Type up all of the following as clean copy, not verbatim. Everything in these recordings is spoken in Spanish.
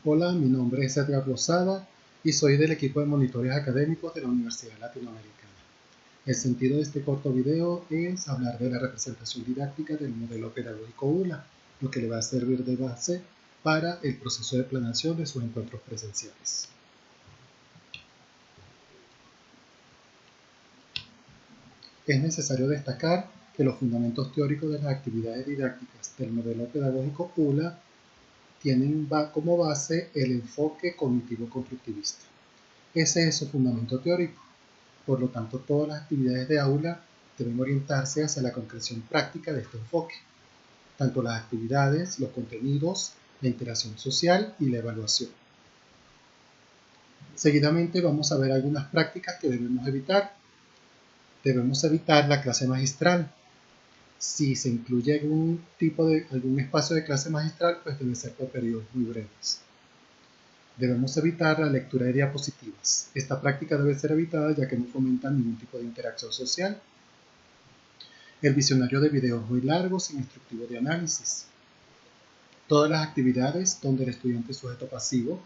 Hola, mi nombre es Edgar Lozada y soy del equipo de monitores académicos de la Universidad Latinoamericana. El sentido de este corto video es hablar de la representación didáctica del modelo pedagógico ULA, lo que le va a servir de base para el proceso de planeación de sus encuentros presenciales. Es necesario destacar que los fundamentos teóricos de las actividades didácticas del modelo pedagógico ULA tienen como base el enfoque cognitivo-constructivista. Ese es su fundamento teórico. Por lo tanto, todas las actividades de aula deben orientarse hacia la concreción práctica de este enfoque. Tanto las actividades, los contenidos, la interacción social y la evaluación. Seguidamente vamos a ver algunas prácticas que debemos evitar. Debemos evitar la clase magistral. Si se incluye algún espacio de clase magistral, pues debe ser por periodos muy breves. Debemos evitar la lectura de diapositivas. Esta práctica debe ser evitada ya que no fomenta ningún tipo de interacción social. El visionario de videos muy largos sin instructivo de análisis. Todas las actividades donde el estudiante es sujeto pasivo.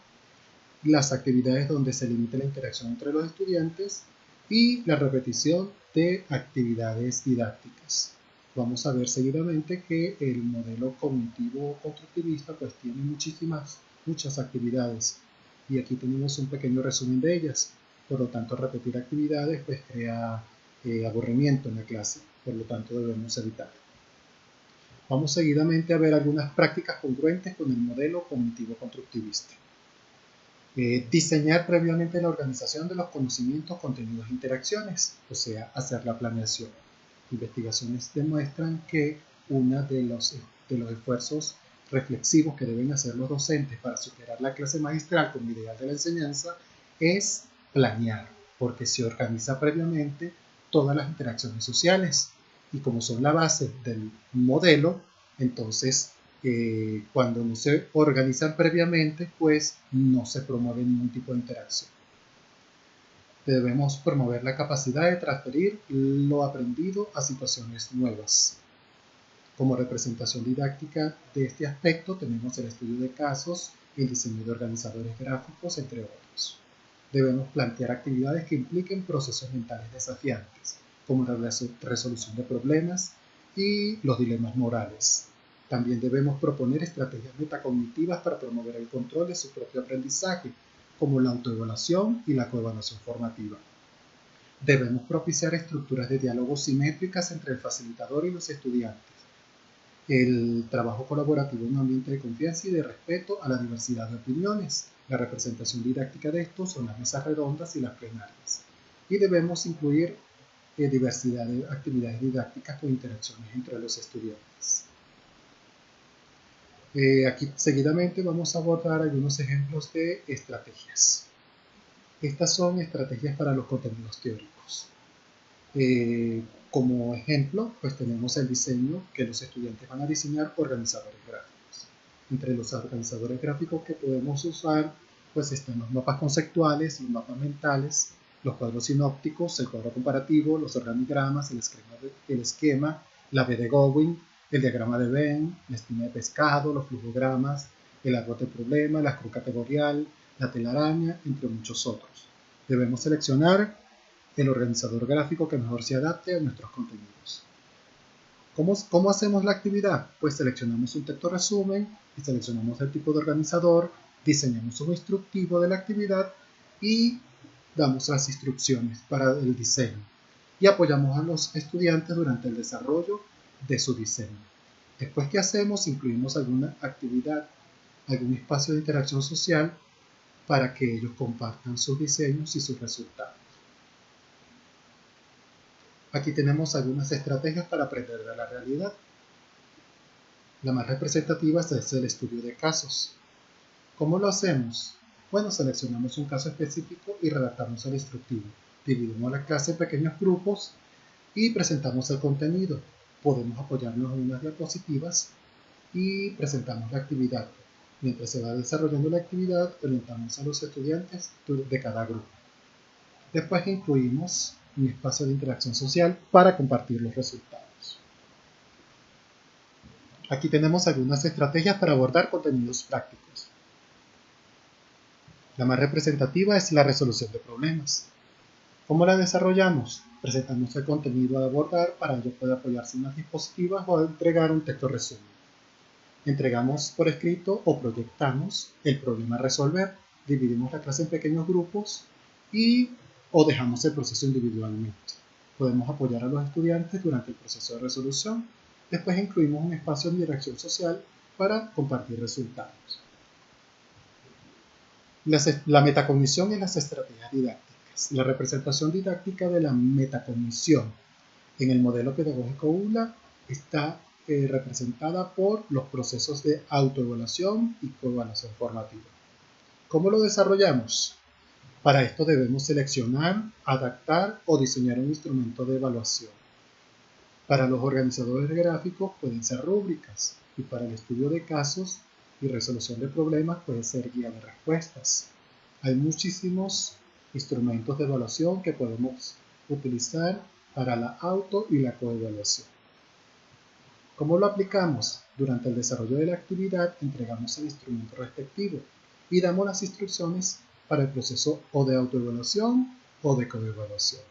Las actividades donde se limita la interacción entre los estudiantes y la repetición de actividades didácticas. Vamos a ver seguidamente que el modelo cognitivo constructivista pues tiene muchas actividades y aquí tenemos un pequeño resumen de ellas. Por lo tanto, repetir actividades pues crea aburrimiento en la clase, por lo tanto debemos evitarlo. Vamos seguidamente a ver algunas prácticas congruentes con el modelo cognitivo constructivista. Diseñar previamente la organización de los conocimientos, contenidos e interacciones, o sea, hacer la planeación. Investigaciones demuestran que uno de los esfuerzos reflexivos que deben hacer los docentes para superar la clase magistral como ideal de la enseñanza es planear, porque se organiza previamente todas las interacciones sociales y como son la base del modelo, entonces cuando no se organizan previamente, pues no se promueve ningún tipo de interacción. Debemos promover la capacidad de transferir lo aprendido a situaciones nuevas. Como representación didáctica de este aspecto tenemos el estudio de casos, el diseño de organizadores gráficos, entre otros. Debemos plantear actividades que impliquen procesos mentales desafiantes, como la resolución de problemas y los dilemas morales. También debemos proponer estrategias metacognitivas para promover el control de su propio aprendizaje, como la autoevaluación y la coevaluación formativa. Debemos propiciar estructuras de diálogo simétricas entre el facilitador y los estudiantes. El trabajo colaborativo en un ambiente de confianza y de respeto a la diversidad de opiniones. La representación didáctica de estos son las mesas redondas y las plenarias. Y debemos incluir diversidad de actividades didácticas con interacciones entre los estudiantes. Aquí seguidamente vamos a abordar algunos ejemplos de estrategias. Estas son estrategias para los contenidos teóricos. Como ejemplo, pues tenemos el diseño que los estudiantes van a diseñar organizadores gráficos. Entre los organizadores gráficos que podemos usar, pues están los mapas conceptuales, los mapas mentales, los cuadros sinópticos, el cuadro comparativo, los organigramas, el esquema, la V de Gowin, el diagrama de Venn, la espina de pescado, los flujogramas, el árbol de problema, la cruz categorial, la telaraña, entre muchos otros. Debemos seleccionar el organizador gráfico que mejor se adapte a nuestros contenidos. ¿Cómo hacemos la actividad? Pues seleccionamos un texto resumen y seleccionamos el tipo de organizador, diseñamos un instructivo de la actividad y damos las instrucciones para el diseño y apoyamos a los estudiantes durante el desarrollo de su diseño. Después, ¿qué hacemos? Incluimos alguna actividad, algún espacio de interacción social para que ellos compartan sus diseños y sus resultados. Aquí tenemos algunas estrategias para aprender de la realidad. La más representativa es el estudio de casos. ¿Cómo lo hacemos? Bueno, seleccionamos un caso específico y redactamos el instructivo. Dividimos la clase en pequeños grupos y presentamos el contenido. Podemos apoyarnos en unas diapositivas y presentamos la actividad. Mientras se va desarrollando la actividad, orientamos a los estudiantes de cada grupo. Después incluimos un espacio de interacción social para compartir los resultados. Aquí tenemos algunas estrategias para abordar contenidos prácticos. La más representativa es la resolución de problemas. ¿Cómo la desarrollamos? Presentamos el contenido a abordar, para ello puede apoyarse en las diapositivas o entregar un texto resumen. Entregamos por escrito o proyectamos el problema a resolver, dividimos la clase en pequeños grupos o dejamos el proceso individualmente. Podemos apoyar a los estudiantes durante el proceso de resolución. Después incluimos un espacio de interacción social para compartir resultados. La metacognición y las estrategias didácticas. La representación didáctica de la metacognición en el modelo pedagógico ULA está representada por los procesos de autoevaluación y coevaluación formativa. ¿Cómo lo desarrollamos? Para esto debemos seleccionar, adaptar o diseñar un instrumento de evaluación. Para los organizadores gráficos pueden ser rúbricas, y para el estudio de casos y resolución de problemas puede ser guía de respuestas. Hay muchísimos instrumentos de evaluación que podemos utilizar para la auto y la coevaluación. ¿Cómo lo aplicamos? Durante el desarrollo de la actividad entregamos el instrumento respectivo y damos las instrucciones para el proceso o de autoevaluación o de coevaluación.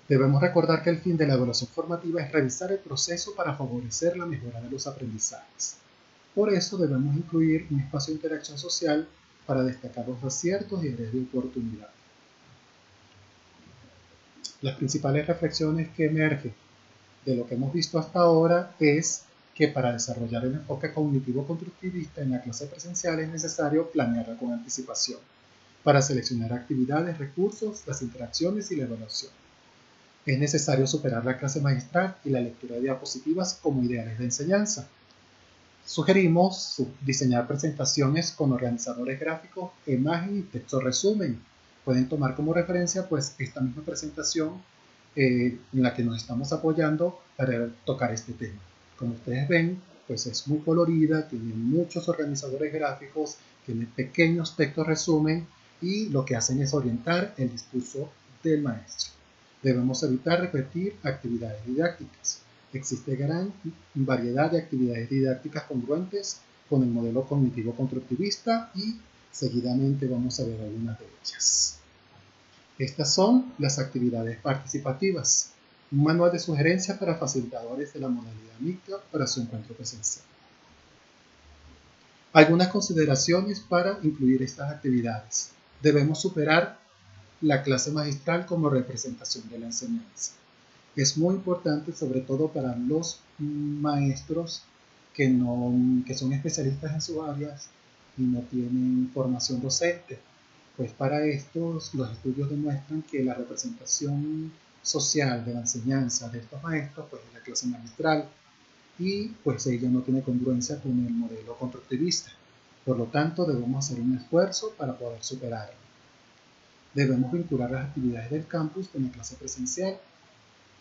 Debemos recordar que el fin de la evaluación formativa es revisar el proceso para favorecer la mejora de los aprendizajes. Por eso debemos incluir un espacio de interacción social para destacar los aciertos y áreas de oportunidad. Las principales reflexiones que emergen de lo que hemos visto hasta ahora es que para desarrollar el enfoque cognitivo-constructivista en la clase presencial es necesario planearla con anticipación para seleccionar actividades, recursos, las interacciones y la evaluación. Es necesario superar la clase magistral y la lectura de diapositivas como ideales de enseñanza. Sugerimos diseñar presentaciones con organizadores gráficos, imagen y texto resumen. Pueden tomar como referencia pues esta misma presentación en la que nos estamos apoyando para tocar este tema. Como ustedes ven, pues es muy colorida, tiene muchos organizadores gráficos, tiene pequeños textos resumen y lo que hacen es orientar el discurso del maestro. Debemos evitar repetir actividades didácticas. Existe gran variedad de actividades didácticas congruentes con el modelo cognitivo-constructivista y seguidamente vamos a ver algunas de ellas. Estas son las actividades participativas, un manual de sugerencias para facilitadores de la modalidad mixta para su encuentro presencial. Algunas consideraciones para incluir estas actividades. Debemos superar la clase magistral como representación de la enseñanza. Es muy importante, sobre todo para los maestros que son especialistas en sus áreas y no tienen formación docente. Pues para estos, los estudios demuestran que la representación social de la enseñanza de estos maestros pues es la clase magistral y pues ella no tiene congruencia con el modelo constructivista. Por lo tanto, debemos hacer un esfuerzo para poder superarlo. Debemos vincular las actividades del campus con la clase presencial,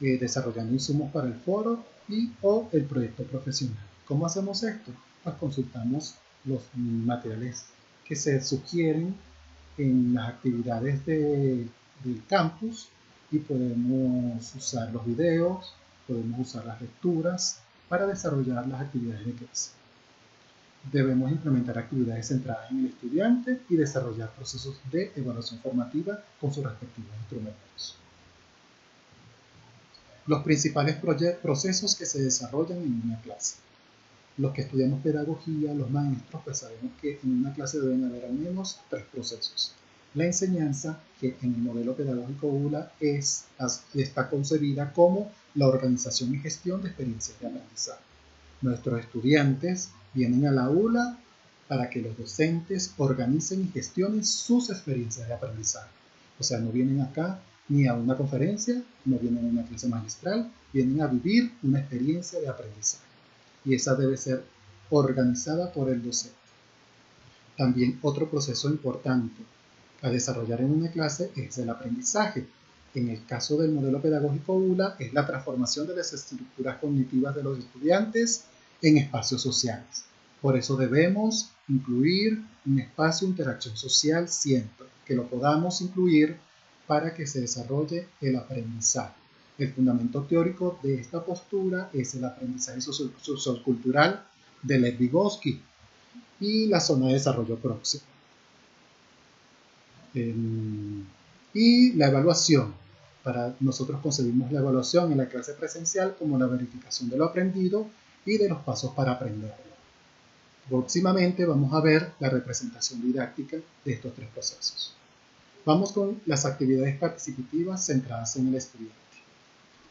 desarrollando insumos para el foro o el proyecto profesional. ¿Cómo hacemos esto? Pues consultamos los materiales que se sugieren en las actividades del campus y podemos usar los videos, podemos usar las lecturas para desarrollar las actividades de clase. Debemos implementar actividades centradas en el estudiante y desarrollar procesos de evaluación formativa con sus respectivos instrumentos. Los principales procesos que se desarrollan en una clase. Los que estudiamos pedagogía, los maestros, pues sabemos que en una clase deben haber al menos 3 procesos. La enseñanza, que en el modelo pedagógico ULA está concebida como la organización y gestión de experiencias de aprendizaje. Nuestros estudiantes vienen a la ULA para que los docentes organicen y gestionen sus experiencias de aprendizaje. O sea, no vienen acá ni a una conferencia, no vienen a una clase magistral, vienen a vivir una experiencia de aprendizaje. Y esa debe ser organizada por el docente. También otro proceso importante a desarrollar en una clase es el aprendizaje. En el caso del modelo pedagógico ULA es la transformación de las estructuras cognitivas de los estudiantes en espacios sociales. Por eso debemos incluir un espacio de interacción social siempre, que lo podamos incluir para que se desarrolle el aprendizaje. El fundamento teórico de esta postura es el aprendizaje sociocultural de Lev Vygotsky y la zona de desarrollo próximo. Y la evaluación. Nosotros concebimos la evaluación en la clase presencial como la verificación de lo aprendido y de los pasos para aprenderlo. Próximamente vamos a ver la representación didáctica de estos tres procesos. Vamos con las actividades participativas centradas en el estudiante.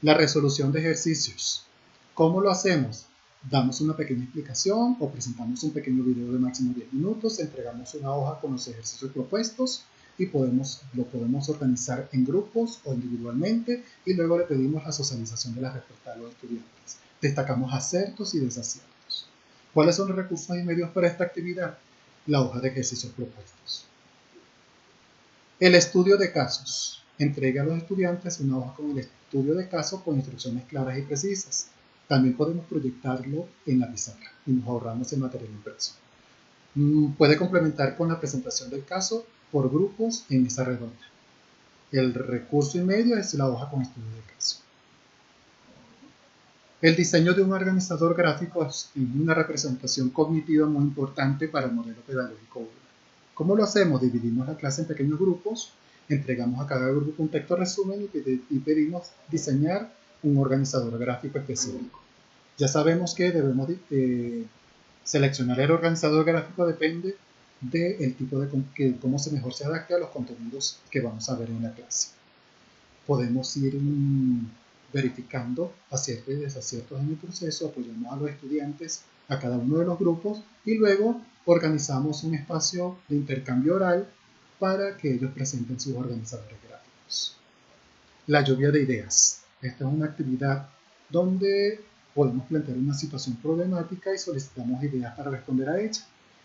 La resolución de ejercicios. ¿Cómo lo hacemos? Damos una pequeña explicación o presentamos un pequeño video de máximo 10 minutos, entregamos una hoja con los ejercicios propuestos y lo podemos organizar en grupos o individualmente y luego le pedimos la socialización de la respuesta a los estudiantes. Destacamos aciertos y desaciertos. ¿Cuáles son los recursos y medios para esta actividad? La hoja de ejercicios propuestos. El estudio de casos. Entrega a los estudiantes una hoja con el estudio de casos con instrucciones claras y precisas. También podemos proyectarlo en la pizarra y nos ahorramos el material impreso. Puede complementar con la presentación del caso por grupos en mesa redonda. El recurso y medio es la hoja con estudio de caso. El diseño de un organizador gráfico es una representación cognitiva muy importante para el modelo pedagógico 1. ¿Cómo lo hacemos? Dividimos la clase en pequeños grupos, entregamos a cada grupo un texto resumen y pedimos diseñar un organizador gráfico específico. Ya sabemos que debemos seleccionar el organizador gráfico depende del tipo de cómo mejor se adapte a los contenidos que vamos a ver en la clase. Podemos ir verificando aciertos y desaciertos en el proceso, apoyamos a los estudiantes a cada uno de los grupos y luego organizamos un espacio de intercambio oral para que ellos presenten sus organizadores gráficos. La lluvia de ideas. Esta es una actividad donde podemos plantear una situación problemática y solicitamos ideas para responder a ella.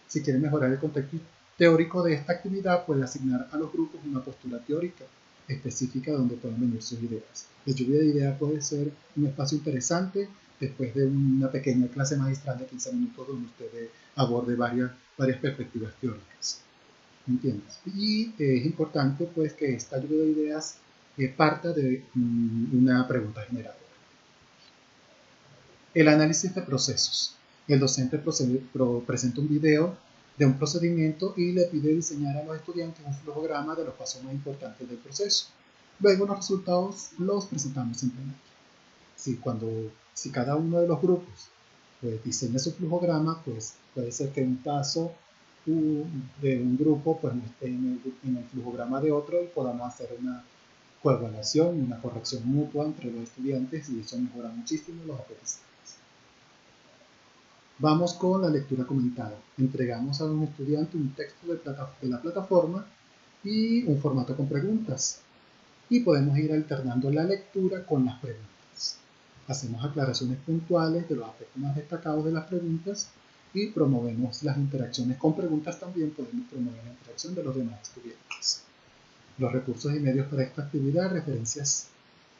Si quieren mejorar el contexto teórico de esta actividad, puede asignar a los grupos una postura teórica específica donde puedan venir sus ideas. La lluvia de ideas puede ser un espacio interesante después de una pequeña clase magistral de 15 minutos donde usted aborde varias perspectivas teóricas. ¿Entiendes? Y es importante pues que esta lluvia de ideas parta de una pregunta generadora. El análisis de procesos. El docente presenta un video de un procedimiento y le pide diseñar a los estudiantes un flujograma de los pasos más importantes del proceso. Luego los resultados los presentamos en plenaria. Si cada uno de los grupos pues, diseña su flujograma, pues puede ser que un paso de un grupo pues, no esté en el flujograma de otro y podamos hacer una coevaluación y una corrección mutua entre los estudiantes y eso mejora muchísimo los aprendizajes. Vamos con la lectura comentada. Entregamos a un estudiante un texto de la plataforma y un formato con preguntas. Y podemos ir alternando la lectura con las preguntas. Hacemos aclaraciones puntuales de los aspectos más destacados de las preguntas y promovemos las interacciones con preguntas. También podemos promover la interacción de los demás estudiantes. Los recursos y medios para esta actividad, referencias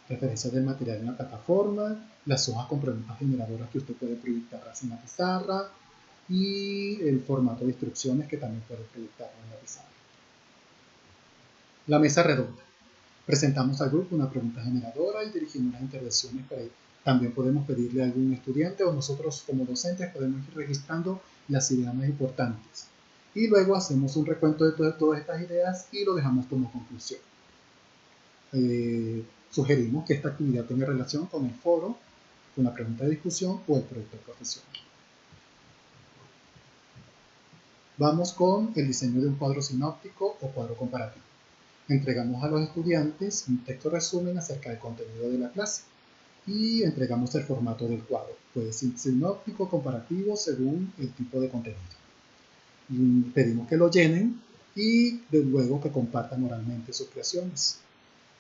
del material en la plataforma, las hojas con preguntas generadoras que usted puede proyectarlas en la pizarra y el formato de instrucciones que también puede proyectarlo en la pizarra. La mesa redonda. Presentamos al grupo una pregunta generadora y dirigimos las intervenciones para ello. También podemos pedirle a algún estudiante o nosotros como docentes podemos ir registrando las ideas más importantes. Y luego hacemos un recuento de todas estas ideas y lo dejamos como conclusión. Sugerimos que esta actividad tenga relación con el foro, con la pregunta de discusión o el proyecto profesional. Vamos con el diseño de un cuadro sinóptico o cuadro comparativo. Entregamos a los estudiantes un texto resumen acerca del contenido de la clase y entregamos el formato del cuadro. Puede ser sinóptico o comparativo según el tipo de contenido. Pedimos que lo llenen y luego que compartan oralmente sus creaciones.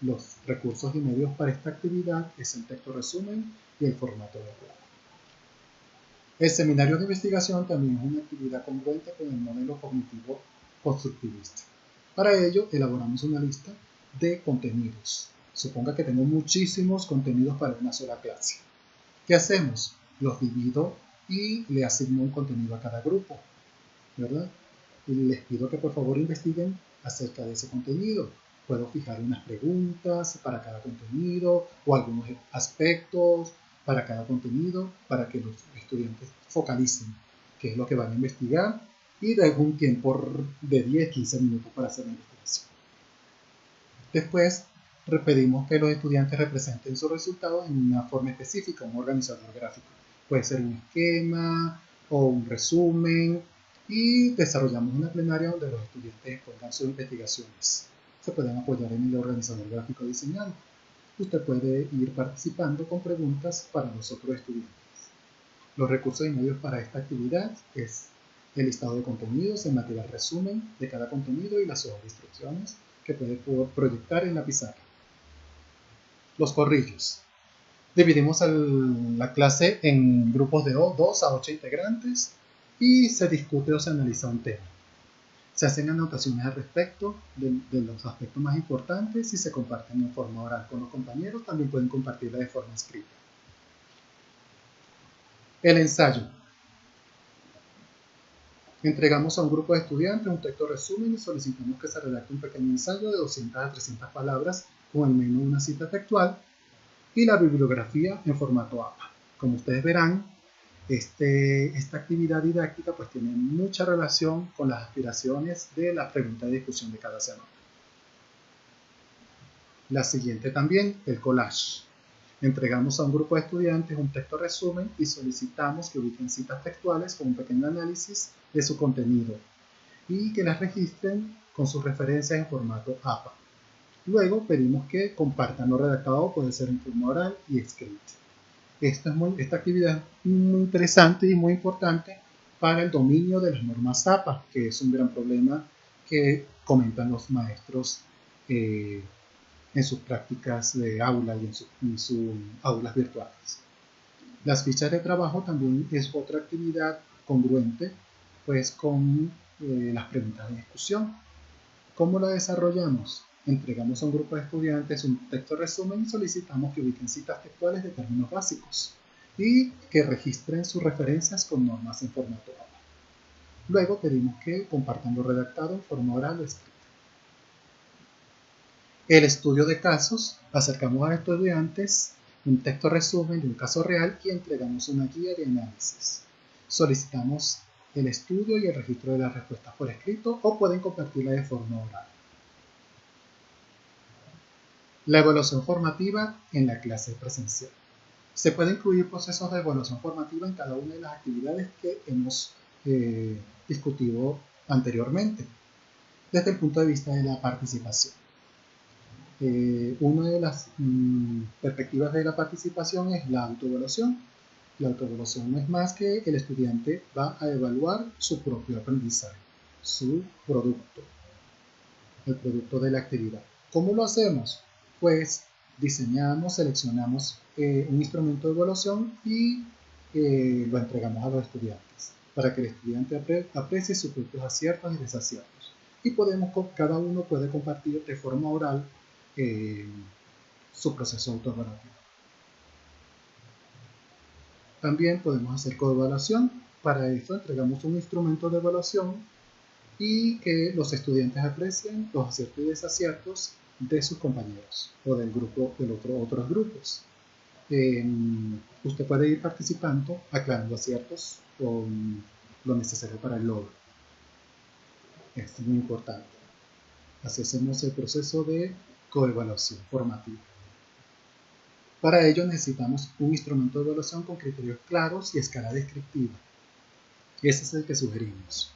Los recursos y medios para esta actividad es el texto resumen y el formato del cuadro. El seminario de investigación también es una actividad congruente con el modelo cognitivo constructivista. Para ello, elaboramos una lista de contenidos. Suponga que tengo muchísimos contenidos para una sola clase. ¿Qué hacemos? Los divido y le asigno un contenido a cada grupo, ¿verdad? Y les pido que por favor investiguen acerca de ese contenido. Puedo fijar unas preguntas para cada contenido o algunos aspectos para cada contenido para que los estudiantes focalicen qué es lo que van a investigar y de algún tiempo de 10-15 minutos para hacer la investigación. Después, pedimos que los estudiantes representen sus resultados en una forma específica, un organizador gráfico. Puede ser un esquema o un resumen, y desarrollamos una plenaria donde los estudiantes expongan sus investigaciones. Se pueden apoyar en el organizador gráfico diseñado. Usted puede ir participando con preguntas para los otros estudiantes. Los recursos y medios para esta actividad es el listado de contenidos, el material resumen de cada contenido y las hojas de instrucciones que puede proyectar en la pizarra. Los corrillos. Dividimos la clase en grupos de 2 a 8 integrantes y se discute o se analiza un tema. Se hacen anotaciones al respecto de los aspectos más importantes y se comparten en forma oral con los compañeros. También pueden compartirla de forma escrita. El ensayo. Entregamos a un grupo de estudiantes un texto resumen y solicitamos que se redacte un pequeño ensayo de 200 a 300 palabras con al menos una cita textual y la bibliografía en formato APA. Como ustedes verán, esta actividad didáctica pues tiene mucha relación con las aspiraciones de la pregunta de discusión de cada semana. La siguiente también, el collage. Entregamos a un grupo de estudiantes un texto resumen y solicitamos que ubiquen citas textuales con un pequeño análisis de su contenido y que las registren con sus referencias en formato APA. Luego pedimos que compartan lo redactado, puede ser en forma oral y escrita. Esta actividad es muy interesante y muy importante para el dominio de las normas APA, que es un gran problema que comentan los maestros en sus prácticas de aula y en sus aulas virtuales. Las fichas de trabajo también es otra actividad congruente pues con las preguntas de discusión. ¿Cómo la desarrollamos? Entregamos a un grupo de estudiantes un texto resumen y solicitamos que ubiquen citas textuales de términos básicos y que registren sus referencias con normas en formato APA. Luego pedimos que compartan lo redactado en forma oral o escrita. El estudio de casos. Acercamos a los estudiantes un texto resumen de un caso real y entregamos una guía de análisis. Solicitamos el estudio y el registro de las respuestas por escrito o pueden compartirla de forma oral. La evaluación formativa en la clase presencial. Se puede incluir procesos de evaluación formativa en cada una de las actividades que hemos discutido anteriormente, desde el punto de vista de la participación. Una de las perspectivas de la participación es la autoevaluación. La autoevaluación no es más que el estudiante va a evaluar su propio aprendizaje, su producto, el producto de la actividad. ¿Cómo lo hacemos? Pues diseñamos, seleccionamos un instrumento de evaluación y lo entregamos a los estudiantes para que el estudiante aprecie sus propios aciertos y desaciertos. Y cada uno puede compartir de forma oral su proceso autoevaluativo. También podemos hacer coevaluación. Para esto entregamos un instrumento de evaluación y que los estudiantes aprecien los aciertos y desaciertos de sus compañeros o del grupo, otros grupos. Usted puede ir participando, aclarando aciertos con lo necesario para el logro. Esto es muy importante. Así hacemos el proceso de coevaluación formativa. Para ello necesitamos un instrumento de evaluación con criterios claros y escala descriptiva. Ese es el que sugerimos.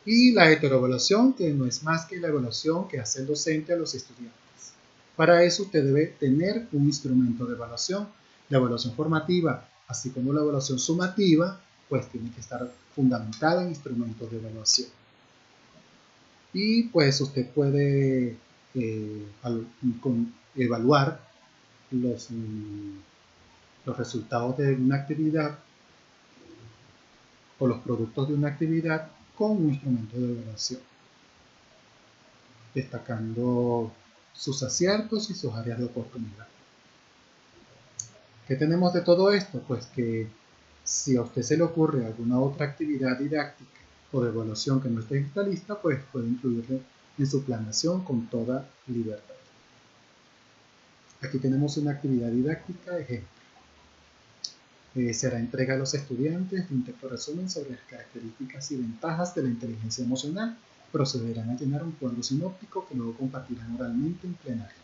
Y la heteroevaluación, que no es más que la evaluación que hace el docente a los estudiantes. Para eso usted debe tener un instrumento de evaluación. La evaluación formativa, así como la evaluación sumativa, pues tiene que estar fundamentada en instrumentos de evaluación. Y pues usted puede evaluar los resultados de una actividad o los productos de una actividad con un instrumento de evaluación, destacando sus aciertos y sus áreas de oportunidad. ¿Qué tenemos de todo esto? Pues que si a usted se le ocurre alguna otra actividad didáctica o de evaluación que no esté en esta lista, pues puede incluirla en su planeación con toda libertad. Aquí tenemos una actividad didáctica ejemplo. Será entrega a los estudiantes de un texto resumen sobre las características y ventajas de la inteligencia emocional procederán a llenar un cuadro sinóptico que luego compartirán oralmente en plenario.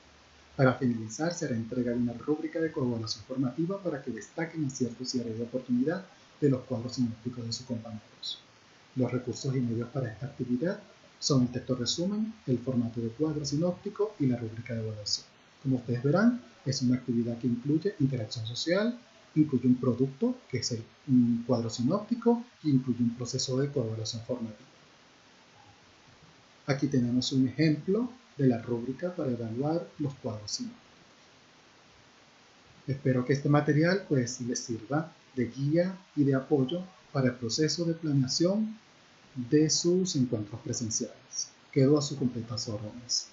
Para finalizar, será entregada una rúbrica de coevaluación formativa para que destaquen aciertos y áreas de oportunidad de los cuadros sinópticos de sus compañeros. Los recursos y medios para esta actividad son el texto resumen, el formato de cuadro sinóptico y la rúbrica de evaluación. Como ustedes verán, es una actividad que incluye interacción social, incluye un producto, que es un cuadro sinóptico, y incluye un proceso de coevaluación formativa. Aquí tenemos un ejemplo de la rúbrica para evaluar los cuadros sinópticos. Espero que este material les sirva de guía y de apoyo para el proceso de planeación de sus encuentros presenciales. Quedo a sus completas órdenes.